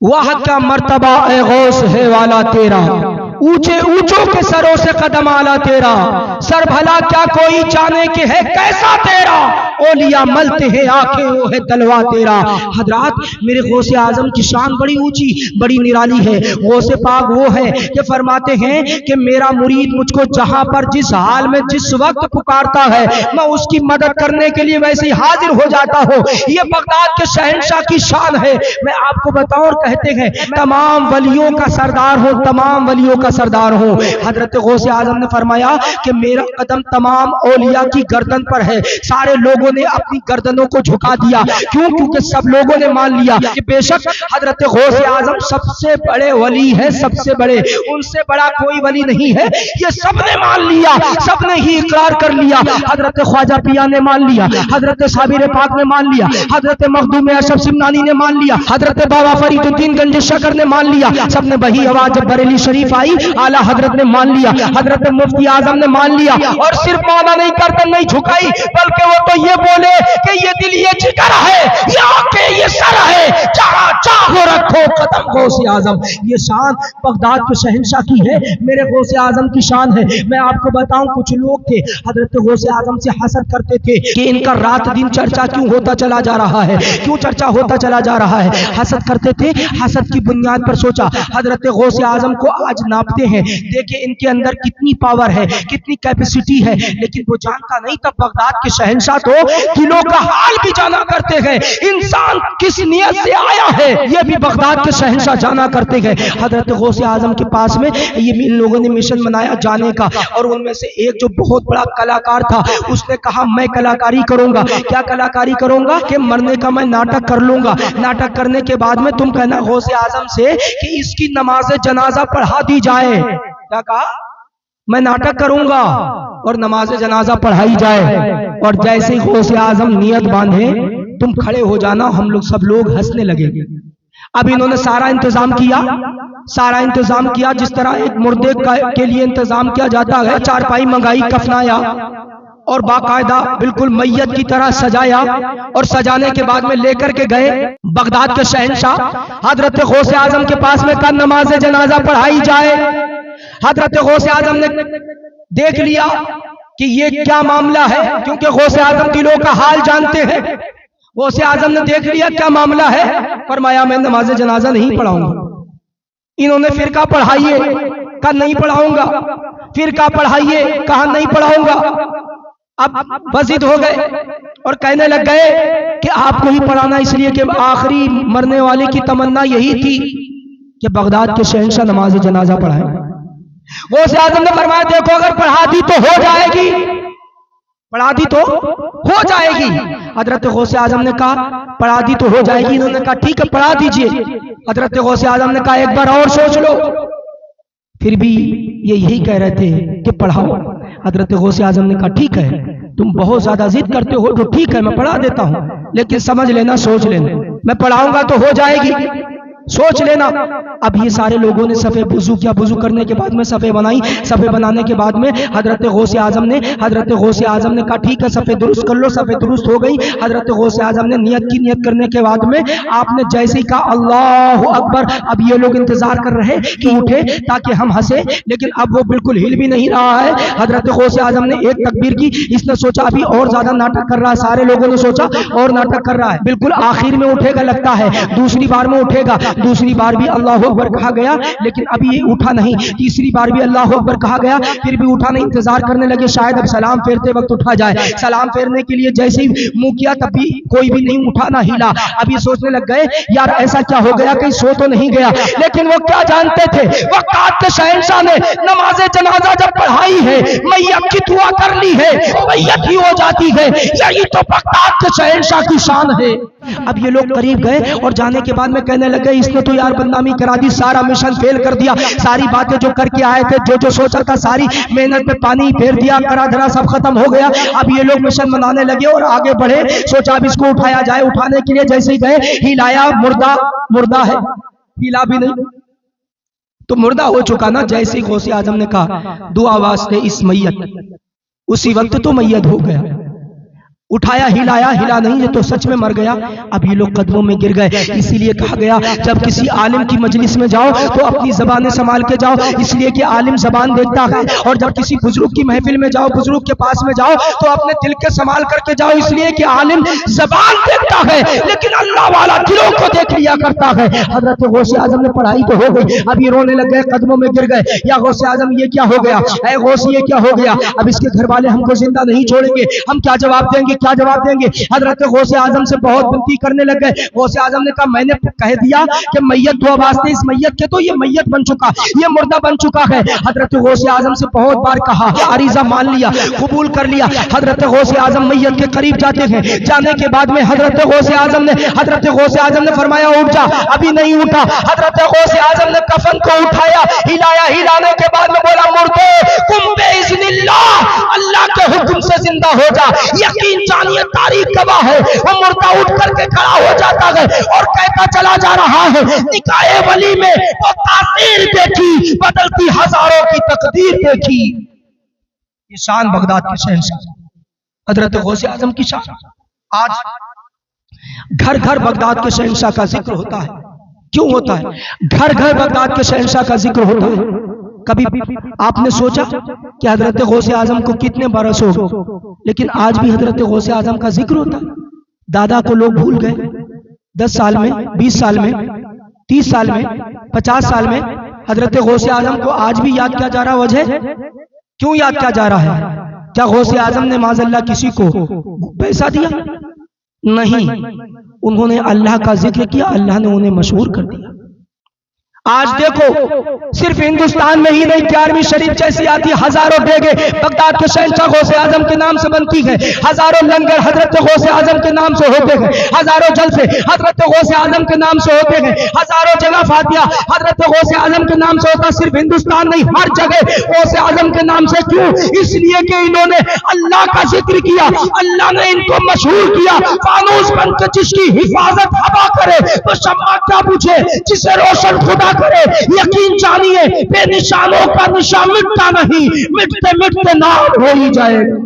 वाह क्या मर्तबा ए गौस है वाला तेरा, ऊंचे ऊंचों के सरों से कदम आला तेरा, सर भला क्या कोई जाने के है कैसा तेरा, ओलिया मलते हैं आंखें वो है तलवा तेरा। हजरात, मेरे गौसे आजम की शान बड़ी ऊंची बड़ी निराली है। गौसे पाक वो है कि फरमाते हैं कि मेरा मुरीद मुझको जहां पर जिस हाल में जिस वक्त पुकारता है मैं उसकी मदद करने के लिए वैसे ही हाजिर हो जाता हूँ। ये बगदाद के शहंशाह की शान है। मैं आपको बताऊं, और कहते हैं तमाम वलियों का सरदार हो, तमाम वलियों का सरदार हो। हजरत गौसे आजम ने फरमाया कि मेरा कदम तमाम औलिया की गर्दन पर है। सारे लोगों ने अपनी गर्दनों को झुका दिया। क्यों? क्योंकि सब लोगों ने मान लिया कि बेशक हजरत गौसे आजम सबसे बड़े वली है, सबसे बड़े, उनसे बड़ा कोई वली नहीं है। ये सबने मान लिया, सबने ही इकरार कर लिया। हजरत ख्वाजा पिया ने मान लिया, हजरत साबिर पाक ने मान लिया, हजरत मखदूम अशरफ सिमनानी ने मान लिया, हजरत बाबा फरीदुद्दीन गंज शकर ने मान लिया। सबने वही आवाज जब बरेली शरीफ आई, आला हजरत ने मान लिया, हजरत मुफ्ती आजम ने मान लिया। और सिर्फ माना नहीं, गर्दन नहीं झुकाई, बल्कि वो तो ये बोले कि ये दिल ये जिगर है, ये आंखें ये सर है, जहां चाहो रखो कदम गौसे आजम। ये शान बगदाद के शहंशाह की है, मेरे गौसे आजम की शान है। मैं आपको बताऊं, कुछ लोग थे हजरत गौसे आजम से हसद करते थे कि इनका रात दिन चर्चा क्यों होता चला जा रहा है, क्यों चर्चा होता चला जा रहा है, हसद करते थे। हसद की बुनियाद पर सोचा हजरत गौसे आजम को आज नापते हैं, देखिए इनके अंदर कितनी पावर है, कितनी कैपेसिटी है। लेकिन वो जानता नहीं था बगदाद के शहंशाह तो दिलों का हाल भी जाना करते हैं, इंसान किस नियत से आया है ये भी बगदाद के शहंशाह जाना करते हैं। हजरत गौसे आजम के पास में ये इन लोगों ने मिशन बनाया जाने का, और उनमें से एक जो बहुत बड़ा कलाकार था उसने कहा मैं कलाकारी करूंगा। क्या कलाकारी करूंगा? कि मरने का मैं नाटक कर लूंगा। नाटक करने के बाद में तुम कहना गौसे आजम से कि इसकी नमाज जनाजा पढ़ा दी जाए। क्या कहा? मैं नाटक करूंगा और नमाज जनाजा पढ़ाई जाए। और जैसे ही गौसे आजम नियत बांधे, तुम खड़े हो जाना, हम लोग सब लोग हंसने लगे। अब इन्होंने सारा इंतजाम किया, सारा इंतजाम किया जिस तरह एक मुर्दे के लिए इंतजाम किया जाता है। चारपाई मंगाई, कफनाया और बाकायदा बिल्कुल मैयत की तरह सजाया, और सजाने के बाद में लेकर के गए बगदाद के शहंशाह हजरत गौसे आजम के पास में कल नमाज जनाजा पढ़ाई जाए। हजरत गौसे आजम ने देख लिया कि ये क्या मामला है, क्योंकि गौसे आजम दिलों का हाल जानते हैं। गौसे आजम ने देख लिया क्या मामला है, फरमाया मैं नमाज जनाजा नहीं पढ़ाऊंगा। इन्होंने फिरका पढ़ाइए, कहा नहीं पढ़ाऊंगा। फिरका पढ़ाइए, कहा नहीं पढ़ाऊंगा। अब बजिद हो गए और कहने लग गए कि आपको ही पढ़ाना, इसलिए कि आखिरी मरने वाले की तमन्ना यही थी कि बगदाद के शहंशाह नमाज जनाजा पढ़ाए। गौसे आजम ने फरमाया देखो अगर पढ़ा दी तो हो जाएगी, पढ़ा दी तो हो जाएगी। हजरत गौसे आजम ने कहा पढ़ा दी तो हो जाएगी। इन्होंने कहा ठीक है पढ़ा दीजिए। हजरत गौसे आजम ने कहा एक बार और सोच लो। फिर भी ये यही कह रहे थे कि पढ़ाओ। हजरत गौसे आजम ने कहा ठीक है, तुम बहुत ज्यादा जिद करते हो तो ठीक है मैं पढ़ा देता हूं, लेकिन समझ लेना, सोच लेना, मैं पढ़ाऊंगा तो हो जाएगी, सोच लेना। अब ये सारे लोगों ने सफे वुजू किया, वुजू करने के बाद में सफे बनाई। सफे बनाने के बाद में हजरत गौसे आजम ने कहा ठीक है सफे दुरुस्त कर लो। सफे दुरुस्त हो गई। हजरत गौसे आजम ने नियत करने के बाद में आपने जैसे ही कहा अल्लाहु अकबर, अब ये लोग इंतजार कर रहे कि उठे ताकि हम हंसे, लेकिन अब वो बिल्कुल हिल भी नहीं रहा है। हजरत गौसे आजम ने एक तकबीर की, इसने सोचा अभी और ज्यादा नाटक कर रहा है, सारे लोगों ने सोचा और नाटक कर रहा है, बिल्कुल आखिर में उठेगा लगता है, दूसरी बार में उठेगा। दूसरी बार भी अल्लाह अकबर कहा गया, लेकिन अभी ये उठा नहीं। तीसरी बार भी अल्लाह अकबर कहा गया, फिर भी उठा नहीं। इंतजार करने लगे शायद अब सलाम फेरते वक्त उठा जाए। सलाम फेरने के लिए जैसे ही मुंह किया तब भी कोई भी नहीं उठा, ना हिला। अब ये सोचने लग गए यार ऐसा क्या हो गया, कहीं सो तो नहीं गया। लेकिन वो क्या जानते थे, वक़्त के शहंशाह ने नमाज जनाजा जब पढ़ाई है, मैयत की दुआ कर ली है, मैयत ही हो जाती है। यही तो वक़्त के शहंशाह की शान है। अब ये लोग करीब गए और जाने के बाद में कहने लगे इसने तो यार बदनामी करा दी, सारा मिशन फेल कर दिया, सारी बातें जो करके आए थे, जो सोचा था, सारी मेहनत पे पानी फेर दिया, करा धरा सब खत्म हो गया। अब ये लोग मिशन बनाने लगे और आगे बढ़े। सोचा अब इसको उठाया जाए। उठाने के लिए जैसे ही गए, हिलाया, मुर्दा है, हिला भी नहीं तो मुर्दा हो चुका ना। जैसे ही गौसे आजम ने कहा दुआ वास्ते इस मैयत, उसी वक्त तो मैयत हो गया। اٹھایا ہلایا، ہلا نہیں، یہ تو سچ میں مر گیا۔ اب یہ لوگ قدموں میں گر گئے۔ اسی لیے کہا گیا جب کسی عالم کی مجلس میں جاؤ تو اپنی زبانیں سنبھال کے جاؤ، اس لیے کہ عالم زبان دیکھتا ہے، اور جب کسی بزرگ کی محفل میں جاؤ، بزرگ کے پاس میں جاؤ تو اپنے دل کے سنبھال کر کے جاؤ، اس لیے کہ عالم زبان دیکھتا ہے لیکن اللہ والا دلوں کو دیکھ لیا کرتا ہے۔ حضرت غوث اعظم نے پڑھائی تو ہو گئی، اب یہ رونے لگ گئے، قدموں میں گر گئے، یا غوث اعظم یہ کیا ہو گیا، اے غوث یہ کیا ہو گیا، اب اس کے گھر والے ہم کو زندہ نہیں چھوڑیں گے، ہم کیا جواب دیں گے، کیا جواب دیں گے۔ حضرت غوث اعظم سے بہت بنتی کرنے لگ گئے۔ غوث اعظم نے کہا میں نے کہہ دیا کہ میت دو واسطے اس میت کے، تو یہ میت بن چکا، یہ مردہ بن چکا ہے۔ حضرت غوث اعظم سے بہت بار کہا، عریضہ مان لیا، قبول کر لیا۔ حضرت غوث اعظم میت کے قریب جاتے ہیں، جانے کے بعد میں حضرت غوث اعظم نے فرمایا اٹھ جا، ابھی نہیں اٹھا۔ حضرت غوث اعظم نے کفن کو اٹھایا، ہلایا، ہلانے کے بعد میں بولا مردے قم باذن اللہ، اللہ کے حکم سے زندہ ہو جا۔ یقین جانیے تاریخ گواہ ہے، وہ مردہ اٹھ کر کے کھڑا ہو جاتا ہے اور کہتا چلا جا رہا ہے نکاح ولی میں وہ تاثیر دیکھی، بدلتی ہزاروں کی تقدیر دیکھی۔ یہ شان بغداد کے شہنشاہ حضرت غوث اعظم کی شان۔ آج گھر گھر بغداد کے شہنشاہ کا ذکر ہوتا ہے۔ کیوں ہوتا ہے؟ گھر گھر بغداد کے شہنشاہ کا ذکر ہوتا ہے۔ کبھی آپ نے سوچا کہ حضرت غوث اعظم کو کتنے برس ہو، لیکن آج بھی حضرت غوث اعظم کا ذکر ہوتا ہے۔ دادا کو لوگ بھول گئے، 10 سال میں، 20 سال میں، 30 سال میں، 50 سال میں حضرت غوث اعظم کو آج بھی یاد کیا جا رہا۔ وجہ کیوں یاد کیا جا رہا ہے؟ کیا غوث اعظم نے معاذ اللہ کسی کو پیسہ دیا؟ نہیں، انہوں نے اللہ کا ذکر کیا، اللہ نے انہیں مشہور کر دیا۔ آج دیکھو صرف ہندوستان میں ہی نہیں، 11ویں شریف جیسی آتی ہزاروں بیگے بغداد کے شہنشاہ غوث اعظم کے نام سے بنتی ہے، ہزاروں لنگر حضرت غوث اعظم کے نام سے ہوتے ہیں، ہزاروں جلسے حضرت غوث اعظم کے نام سے ہوتے ہیں، ہزاروں جگہ فاتحہ حضرت غوث اعظم کے نام سے ہوتا۔ صرف ہندوستان نہیں، ہر جگہ غوث اعظم کے نام سے۔ کیوں؟ اس لیے کہ انہوں نے اللہ کا ذکر کیا، اللہ نے ان کو مشہور کیا۔ فانوس بن کے جس کی حفاظت ہوا کرے تو شمع کیا پوچھے، جسے روشن خدا کرے۔ یقین جانیے بے نشانوں کا نشان مٹتا نہیں، مٹتے مٹتے نام ہو ہی جائے گا۔